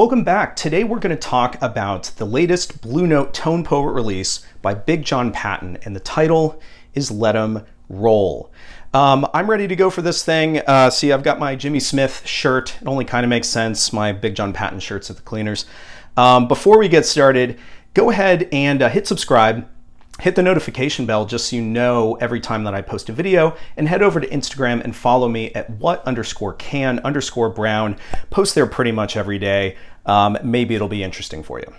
Welcome back. Today we're going to talk about the latest Blue Note Tone Poet release by Big John Patton, and the title is Let 'Em Roll. I'm ready to go for this thing. See, I've got my Jimmy Smith shirt. It only kind of makes sense. My Big John Patton shirt's at the cleaners. Before we get started, go ahead and hit subscribe. Hit the notification bell just so you know every time that I post a video, and head over to Instagram and follow me at what_can_brown. Post there pretty much every day. Maybe it'll be interesting for you.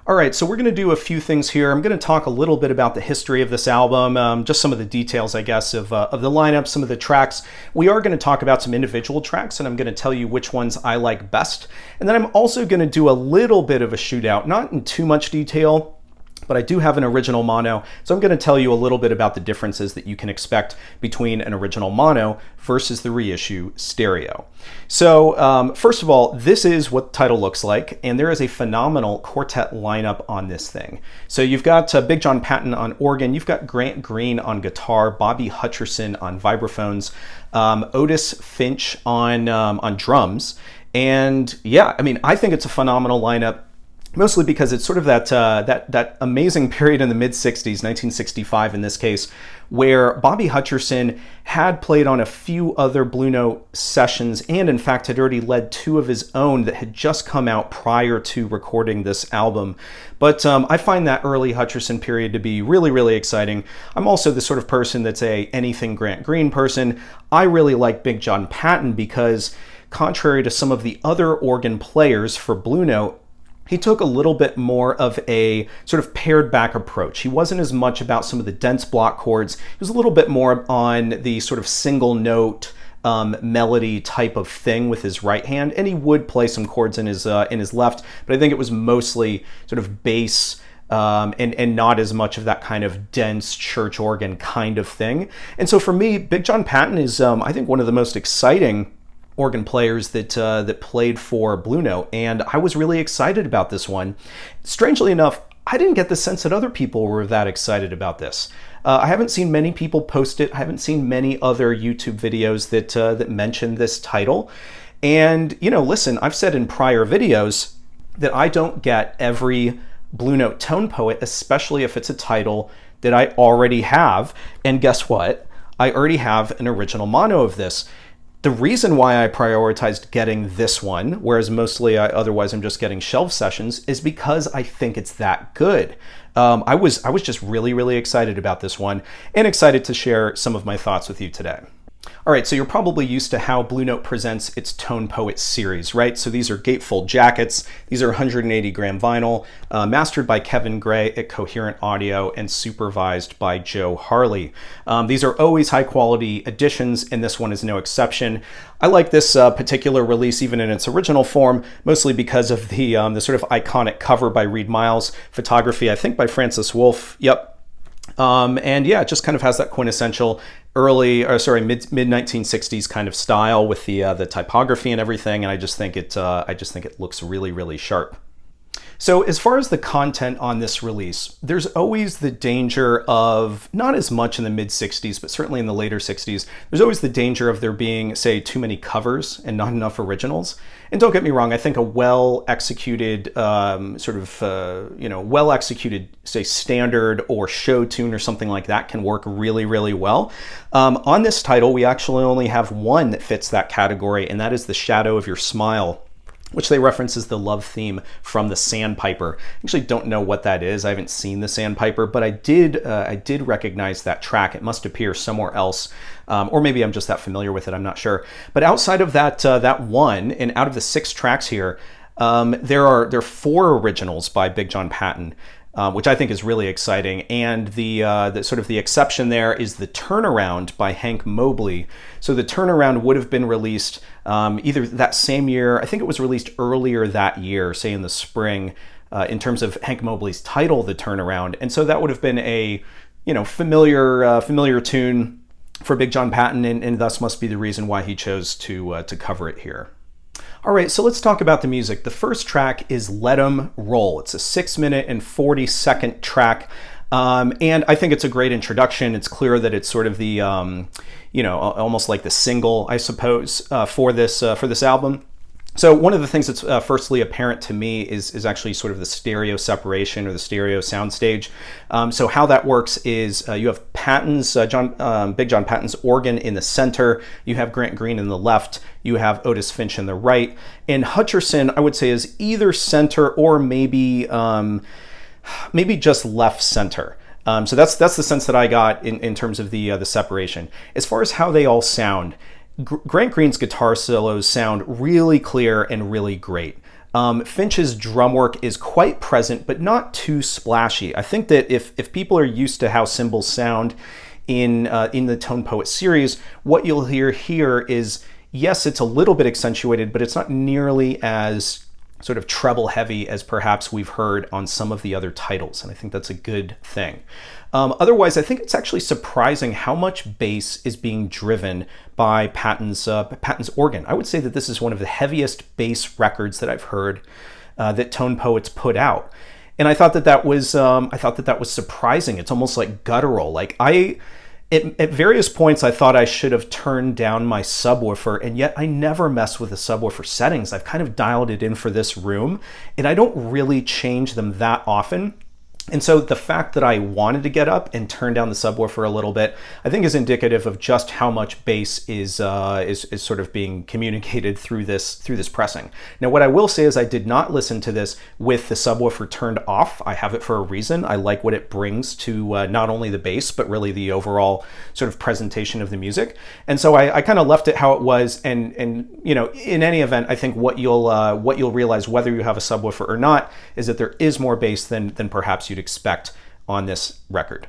All right, so we're going to do a few things here. I'm going to talk a little bit about the history of this album, just some of the details, I guess, of the lineup, some of the tracks. We are going to talk about some individual tracks, and I'm going to tell you which ones I like best. And then I'm also going to do a little bit of a shootout, not in too much detail, but I do have an original mono, so I'm going to tell you a little bit about the differences that you can expect between an original mono versus the reissue stereo. So first of all, this is what the title looks like, and there is a phenomenal quartet lineup on this thing. So you've got Big John Patton on organ, you've got Grant Green on guitar, Bobby Hutcherson on vibraphones, Otis Finch on drums, and yeah, I mean, I think it's a phenomenal lineup. Mostly because it's sort of that amazing period in the mid-60s, 1965 in this case, where Bobby Hutcherson had played on a few other Blue Note sessions and in fact had already led two of his own that had just come out prior to recording this album. But I find that early Hutcherson period to be really, really exciting. I'm also the sort of person that's a anything Grant Green person. I really like Big John Patton because, contrary to some of the other organ players for Blue Note, he took a little bit more of a sort of pared back approach. He wasn't as much about some of the dense block chords. He was a little bit more on the sort of single note melody type of thing with his right hand, and he would play some chords in his left, but I think it was mostly sort of bass and not as much of that kind of dense church organ kind of thing. And so for me, Big John Patton is, I think, one of the most exciting organ players that played for Blue Note, and I was really excited about this one. Strangely enough, I didn't get the sense that other people were that excited about this. I haven't seen many people post it. I haven't seen many other YouTube videos that mention this title. And, you know, listen, I've said in prior videos that I don't get every Blue Note tone poet, especially if it's a title that I already have. And guess what? I already have an original mono of this. The reason why I prioritized getting this one, whereas mostly otherwise I'm just getting shelf sessions, is because I think it's that good. I was just really, really excited about this one, and excited to share some of my thoughts with you today. All right, so you're probably used to how Blue Note presents its Tone Poet series, right? So these are gatefold jackets. These are 180 gram vinyl, mastered by Kevin Gray at Coherent Audio and supervised by Joe Harley. These are always high quality editions, and this one is no exception. I like this particular release even in its original form, mostly because of the sort of iconic cover by Reed Miles, photography, I think, by Francis Wolff. Yep. And yeah, it just kind of has that quintessential mid 1960s kind of style with the typography and everything, and I just think it looks really, really sharp. So as far as the content on this release, there's always the danger of, not as much in the mid-60s, but certainly in the later 60s, there's always the danger of there being, say, too many covers and not enough originals. And don't get me wrong, I think a well-executed, well-executed, say, standard or show tune or something like that can work really, really well. On this title, we actually only have one that fits that category, and that is The Shadow of Your Smile, which they reference as the love theme from the Sandpiper. I actually don't know what that is. I haven't seen the Sandpiper, but I did recognize that track. It must appear somewhere else, or maybe I'm just that familiar with it. I'm not sure. But outside of that one, and out of the 6 tracks here, there are 4 originals by Big John Patton, which I think is really exciting. And the sort of the exception there is the Turnaround by Hank Mobley. So the Turnaround would have been released either that same year, I think it was released earlier that year, say in the spring, in terms of Hank Mobley's title, The Turnaround. And so that would have been a, familiar tune for Big John Patton, and thus must be the reason why he chose to cover it here. All right, so let's talk about the music. The first track is Let 'Em Roll. It's a 6-minute and 40-second track. And I think it's a great introduction. It's clear that it's sort of the, almost like the single, I suppose, for this album. So one of the things that's firstly apparent to me is actually sort of the stereo separation or the stereo soundstage. So how that works is you have Patton's, Big John Patton's organ in the center, you have Grant Green in the left, you have Otis Finch in the right, and Hutcherson I would say is either center or maybe just left center. So that's the sense that I got in terms of the separation. As far as how they all sound, Grant Green's guitar solos sound really clear and really great. Finch's drum work is quite present, but not too splashy. I think that if people are used to how cymbals sound in the Tone Poet series, what you'll hear here is, yes, it's a little bit accentuated, but it's not nearly as sort of treble heavy as perhaps we've heard on some of the other titles, and I think that's a good thing. Otherwise, I think it's actually surprising how much bass is being driven by Patton's organ. I would say that this is one of the heaviest bass records that I've heard that Tone Poets put out, and I thought that was surprising. It's almost like guttural. Like at various points, I thought I should have turned down my subwoofer, and yet I never mess with the subwoofer settings. I've kind of dialed it in for this room, and I don't really change them that often. And so the fact that I wanted to get up and turn down the subwoofer a little bit, I think is indicative of just how much bass is sort of being communicated through this pressing. Now, what I will say is I did not listen to this with the subwoofer turned off. I have it for a reason. I like what it brings to not only the bass, but really the overall sort of presentation of the music. And so I kind of left it how it was. And you know, in any event, I think what you'll realize whether you have a subwoofer or not is that there is more bass than perhaps you'd expect on this record.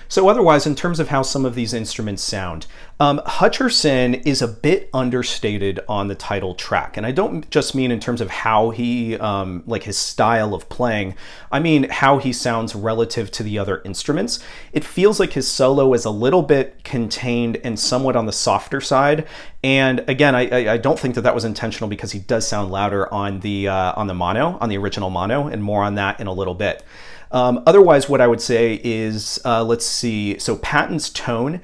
So otherwise, in terms of how some of these instruments sound, Hutcherson is a bit understated on the title track. And I don't just mean in terms of how he, like his style of playing, I mean how he sounds relative to the other instruments. It feels like his solo is a little bit contained and somewhat on the softer side. And again, I don't think that was intentional, because he does sound louder on the mono, on the original mono, and more on that in a little bit. Otherwise, what I would say is, let's see, so Patton's tone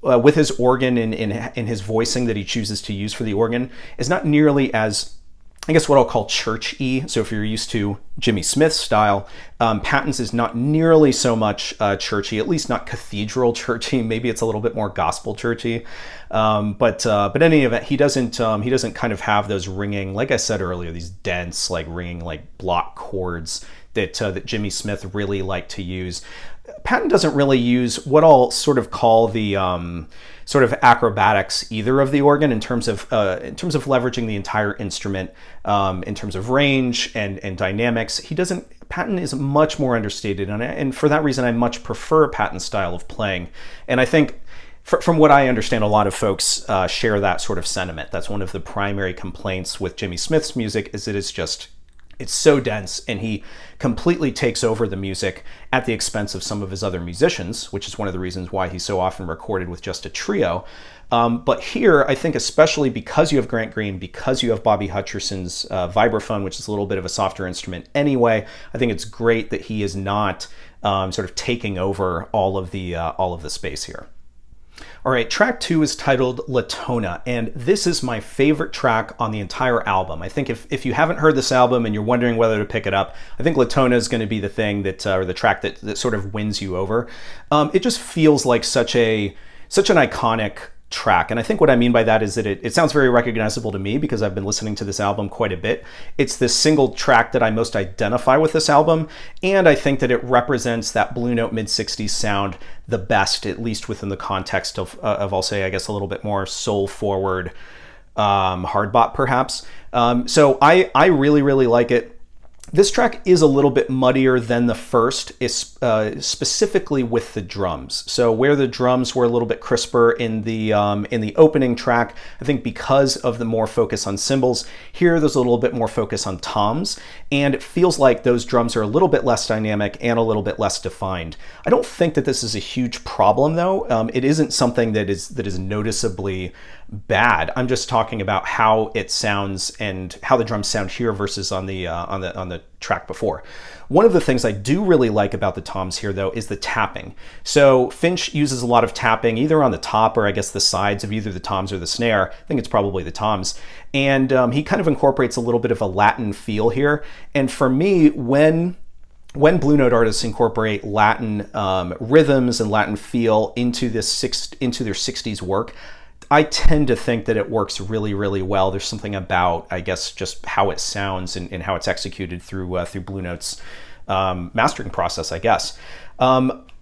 with his organ and in his voicing that he chooses to use for the organ is not nearly as, I guess, what I'll call church-y. So if you're used to Jimmy Smith's style, Patton's is not nearly so much churchy, at least not cathedral churchy. Maybe it's a little bit more gospel churchy. But in any event, he doesn't kind of have those ringing, like I said earlier, these dense, like ringing, like block chords that Jimmy Smith really liked to use. Patton doesn't really use what I'll sort of call the sort of acrobatics either of the organ in terms of leveraging the entire instrument in terms of range and dynamics. Patton is much more understated, and for that reason, I much prefer Patton's style of playing. And I think, from what I understand, a lot of folks share that sort of sentiment. That's one of the primary complaints with Jimmy Smith's music, is that it's so dense, and he completely takes over the music at the expense of some of his other musicians, which is one of the reasons why he's so often recorded with just a trio. But here, I think especially because you have Grant Green, because you have Bobby Hutcherson's vibraphone, which is a little bit of a softer instrument anyway, I think it's great that he is not sort of taking over all of the space here. All right, track 2 is titled Latona, and this is my favorite track on the entire album. I think if you haven't heard this album and you're wondering whether to pick it up, I think Latona is going to be the thing or the track that sort of wins you over. It just feels like such an iconic track, and I think what I mean by that is that it sounds very recognizable to me because I've been listening to this album quite a bit. It's the single track that I most identify with this album, and I think that it represents that Blue Note mid-60s sound the best, at least within the context of I'll say, I guess, a little bit more soul-forward hard bop perhaps. So I really, really like it. This track is a little bit muddier than the first, specifically with the drums. So where the drums were a little bit crisper in the opening track, I think because of the more focus on cymbals, here there's a little bit more focus on toms, and it feels like those drums are a little bit less dynamic and a little bit less defined. I don't think that this is a huge problem, though. It isn't something that is noticeably bad. I'm just talking about how it sounds and how the drums sound here versus on the track before. One of the things I do really like about the toms here, though, is the tapping. So Finch uses a lot of tapping either on the top or I guess the sides of either the toms or the snare. I think it's probably the toms. And he kind of incorporates a little bit of a Latin feel here. And for me, when Blue Note artists incorporate Latin rhythms and Latin feel into their 60s work, I tend to think that it works really, really well. There's something about, I guess, just how it sounds and how it's executed through Blue Note's mastering process, I guess.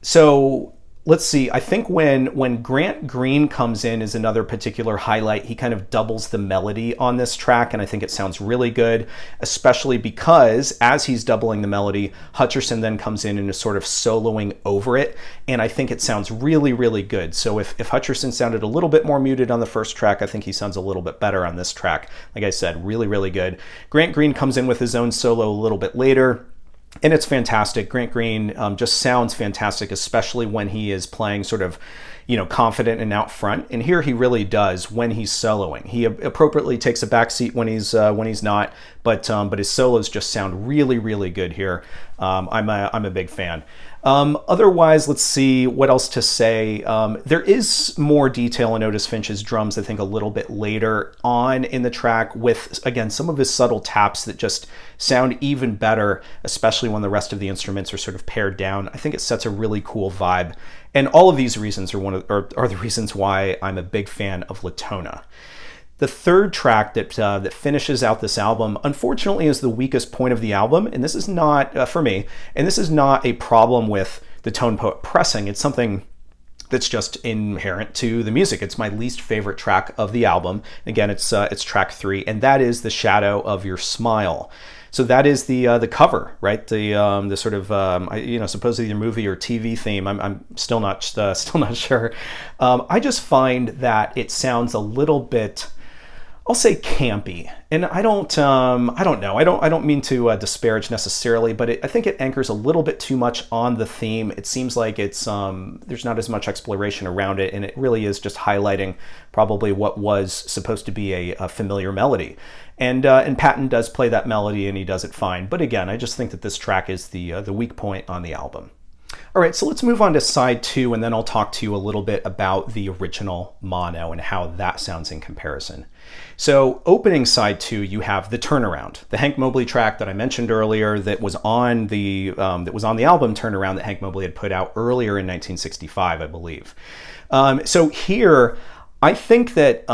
So let's see. I think when Grant Green comes in is another particular highlight. He kind of doubles the melody on this track, and I think it sounds really good, especially because as he's doubling the melody, Hutcherson then comes in and is sort of soloing over it, and I think it sounds really, really good. So if Hutcherson sounded a little bit more muted on the first track, I think he sounds a little bit better on this track. Like I said, really, really good. Grant Green comes in with his own solo a little bit later, and it's fantastic. Grant Green just sounds fantastic, especially when he is playing sort of, confident and out front. And here he really does when he's soloing. He appropriately takes a backseat when he's not, but his solos just sound really, really good here. I'm a big fan. Otherwise, let's see what else to say. There is more detail in Otis Finch's drums, I think, a little bit later on in the track with, again, some of his subtle taps that just sound even better, especially when the rest of the instruments are sort of pared down. I think it sets a really cool vibe. And all of these reasons are the reasons why I'm a big fan of Latona. The third track that finishes out this album, unfortunately, is the weakest point of the album, and this is not, for me, and this is not a problem with the Tone Poet pressing. It's something that's just inherent to the music. It's my least favorite track of the album. Again, it's track 3, and that is The Shadow of Your Smile. So that is the cover, right? The sort of supposedly the movie or TV theme. I'm still not sure. I just find that it sounds a little bit, I'll say, campy, and I don't know. I don't mean to disparage necessarily, but I think it anchors a little bit too much on the theme. It seems like it's there's not as much exploration around it, and it really is just highlighting probably what was supposed to be a familiar melody. And Patton does play that melody, and he does it fine. But again, I just think that this track is the weak point on the album. All right, so let's move on to side 2, and then I'll talk to you a little bit about the original mono and how that sounds in comparison. So opening side 2, you have The Turnaround, the Hank Mobley track that I mentioned earlier that was on the album Turnaround that Hank Mobley had put out earlier in 1965, I believe. So here, I think that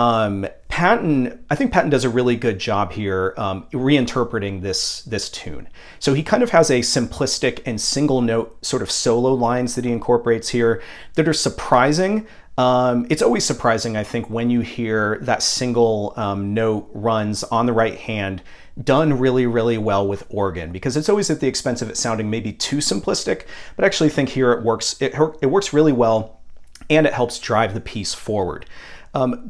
Patton does a really good job here reinterpreting this tune. So he kind of has a simplistic and single note sort of solo lines that he incorporates here that are surprising. It's always surprising, I think, when you hear that single note runs on the right hand done really, really well with organ, because it's always at the expense of it sounding maybe too simplistic, but I actually think here it works really well, and it helps drive the piece forward.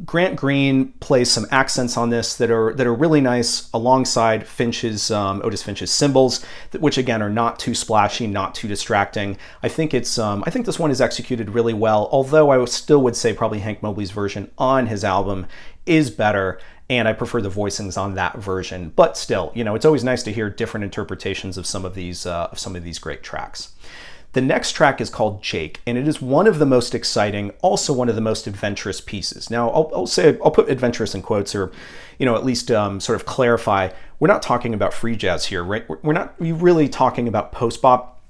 Grant Green plays some accents on this that are really nice alongside Otis Finch's cymbals, which again are not too splashy, not too distracting. I think this one is executed really well, although I still would say probably Hank Mobley's version on his album is better, and I prefer the voicings on that version. But still, it's always nice to hear different interpretations of some of these great tracks. The next track is called Jake, and it is one of the most exciting, also one of the most adventurous pieces. Now, I'll put adventurous in quotes, or, at least sort of clarify. We're not talking about free jazz here, right? We're not really talking about post-bop.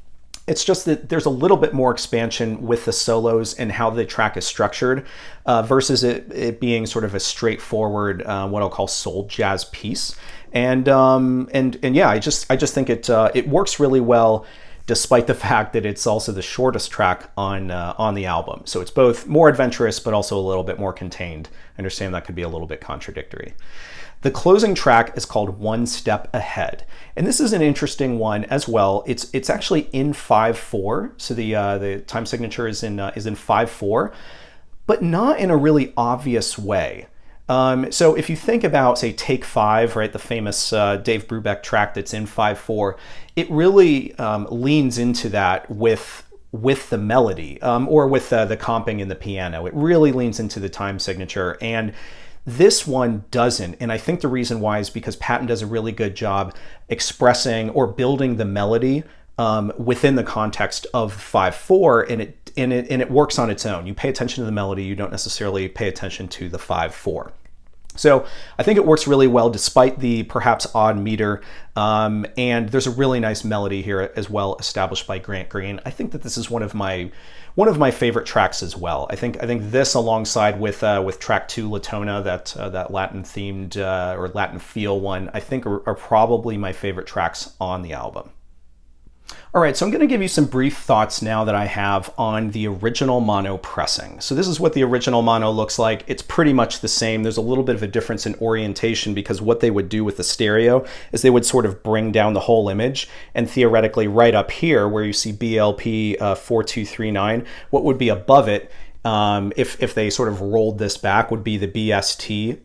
It's just that there's a little bit more expansion with the solos and how the track is structured versus it being sort of a straightforward, what I'll call soul jazz piece. And yeah, I just think it works really well, despite the fact that it's also the shortest track on the album. So it's both more adventurous, but also a little bit more contained. I understand that could be a little bit contradictory. The closing track is called One Step Ahead. And this is an interesting one as well. It's actually in 5/4. So the time signature is in 5/4, but not in a really obvious way. So if you think about, say, Take 5, right, the famous Dave Brubeck track that's in 5/4, it really leans into that with with the melody or with the comping in the piano. It really leans into the time signature, and this one doesn't. And I think the reason why is because Patton does a really good job expressing or building the melody within the context of 5/4, and it works on its own. You pay attention to the melody, you don't necessarily pay attention to the 5/4. So I think it works really well despite the perhaps odd meter, and there's a really nice melody here as well, established by Grant Green. I think that this is one of my favorite tracks as well. I think this, alongside with track 2, Latona, that Latin themed or Latin feel one, I think are probably my favorite tracks on the album. All right, so I'm going to give you some brief thoughts now that I have on the original mono pressing. So this is what the original mono looks like. It's pretty much the same. There's a little bit of a difference in orientation, because what they would do with the stereo is they would sort of bring down the whole image, and theoretically right up here where you see BLP 4239, what would be above it, if they sort of rolled this back, would be the BST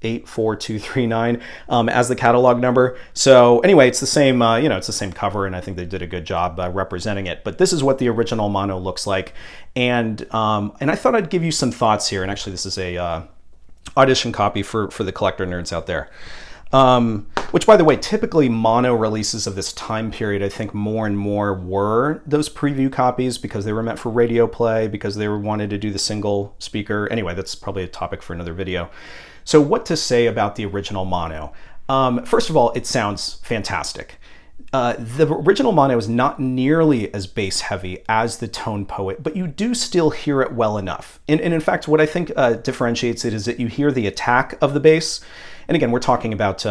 84239 as the catalog number. So anyway, it's the same, it's the same cover, and I think they did a good job representing it. But this is what the original mono looks like, and I thought I'd give you some thoughts here. And actually, this is a audition copy for the collector nerds out there. Which, by the way, typically mono releases of this time period, I think more and more were those preview copies, because they were meant for radio play, because they wanted to do the single speaker. Anyway, that's probably a topic for another video. So what to say about the original mono? First of all, it sounds fantastic. The original mono is not nearly as bass heavy as the Tone Poet, but you do still hear it well enough. And in fact, what I think differentiates it is that you hear the attack of the bass. And again, we're talking about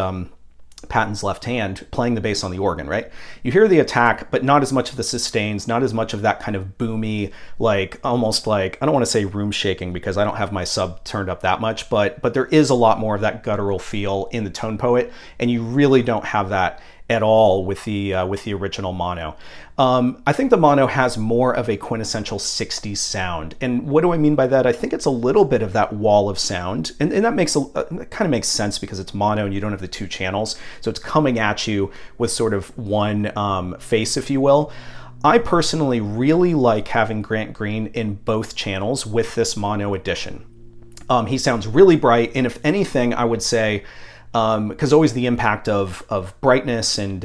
Patton's left hand playing the bass on the organ, right? You hear the attack, but not as much of the sustains, not as much of that kind of boomy, like almost like, I don't want to say room shaking because I don't have my sub turned up that much, but there is a lot more of that guttural feel in the Tone Poet, and you really don't have that at all with the original mono. I think the mono has more of a quintessential 60s sound. And what do I mean by that? I think it's a little bit of that wall of sound. And that kind of makes sense because it's mono and you don't have the two channels. So it's coming at you with sort of one face, if you will. I personally really like having Grant Green in both channels with this mono edition. He sounds really bright. And if anything, I would say, because always the impact of brightness and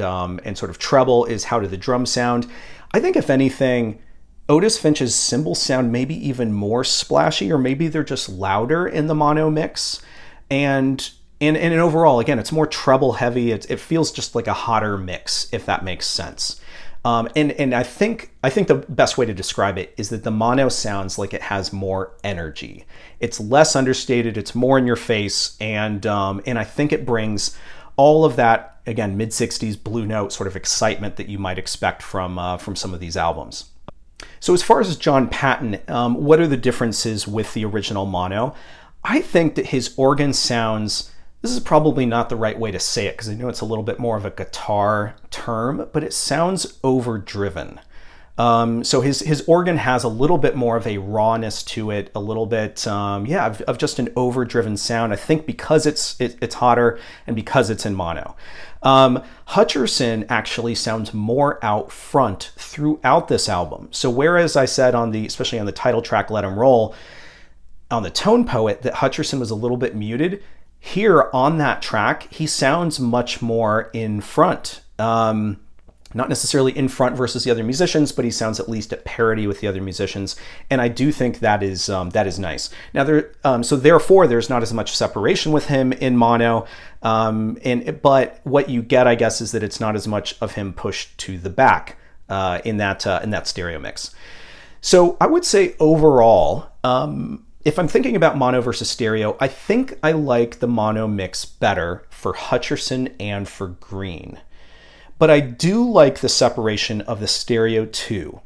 sort of treble is how do the drums sound. I think if anything, Otis Finch's cymbals sound maybe even more splashy, or maybe they're just louder in the mono mix. And overall, again, it's more treble heavy. It feels just like a hotter mix, if that makes sense. And I think the best way to describe it is that the mono sounds like it has more energy. It's less understated, it's more in your face, and I think it brings all of that, again, mid-60s Blue Note sort of excitement that you might expect from some of these albums. So as far as John Patton, what are the differences with the original mono? I think that his organ sounds, this is probably not the right way to say it because I know it's a little bit more of a guitar term, but it sounds overdriven. So his organ has a little bit more of a rawness to it, a little bit, of just an overdriven sound. I think because it's hotter and because it's in mono. Hutcherson actually sounds more out front throughout this album. So whereas I said especially on the title track, Let 'Em Roll, on the Tone Poet, that Hutcherson was a little bit muted, here on that track, he sounds much more in front. Not necessarily in front versus the other musicians, but he sounds at least at parity with the other musicians, and I do think that is nice. Now, so therefore, there's not as much separation with him in mono, but what you get, I guess, is that it's not as much of him pushed to the back in that stereo mix. So I would say overall, if I'm thinking about mono versus stereo, I think I like the mono mix better for Hutcherson and for Green. But I do like the separation of the stereo too.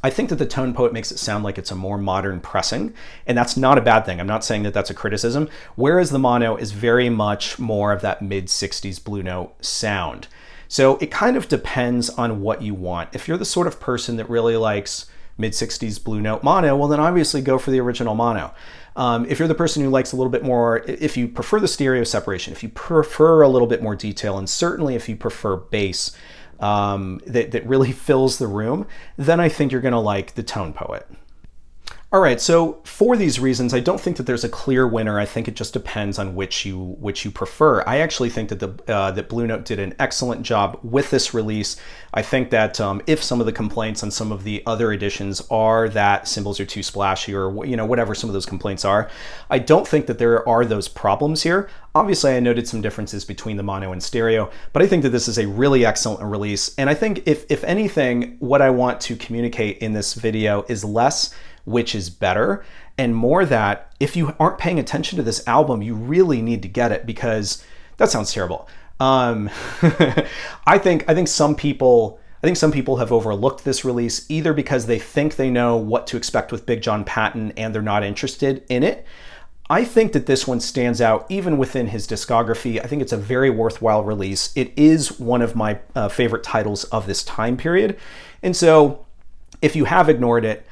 I think that the Tone Poet makes it sound like it's a more modern pressing, and that's not a bad thing. I'm not saying that that's a criticism, whereas the mono is very much more of that mid-60s Blue Note sound. So it kind of depends on what you want. If you're the sort of person that really likes mid-60s Blue Note mono, well then obviously go for the original mono. If you're the person who likes a little bit more, if you prefer the stereo separation, if you prefer a little bit more detail, and certainly if you prefer bass, that really fills the room, then I think you're going to like the Tone Poet. All right, so for these reasons, I don't think that there's a clear winner. I think it just depends on which you prefer. I actually think that that Blue Note did an excellent job with this release. I think that if some of the complaints on some of the other editions are that symbols are too splashy, or whatever some of those complaints are, I don't think that there are those problems here. Obviously, I noted some differences between the mono and stereo, but I think that this is a really excellent release. And I think if anything, what I want to communicate in this video is less which is better, and more that if you aren't paying attention to this album, you really need to get it, because that sounds terrible. I think some people have overlooked this release, either because they think they know what to expect with Big John Patton and they're not interested in it. I think that this one stands out even within his discography. I think it's a very worthwhile release. It is one of my favorite titles of this time period. And so if you have ignored it,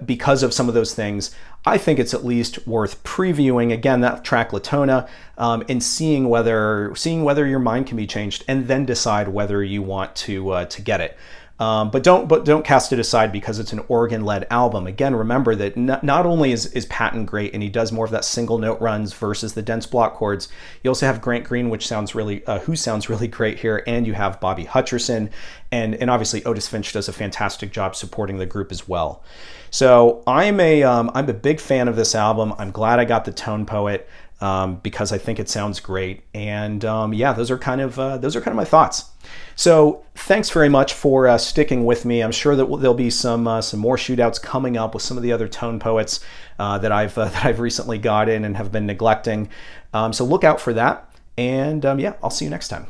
because of some of those things, I think it's at least worth previewing again that track Latona, and seeing whether your mind can be changed, and then decide whether you want to get it. But don't cast it aside because it's an organ-led album. Again, remember that not only is Patton great, and he does more of that single note runs versus the dense block chords. You also have Grant Green, who sounds really great here, and you have Bobby Hutcherson, and obviously Otis Finch does a fantastic job supporting the group as well. So I'm a big fan of this album. I'm glad I got the Tone Poet, because I think it sounds great. And yeah, those are kind of my thoughts. So thanks very much for sticking with me. I'm sure that there'll be some more shootouts coming up with some of the other Tone Poets that I've recently got in and have been neglecting. So look out for that. And yeah, I'll see you next time.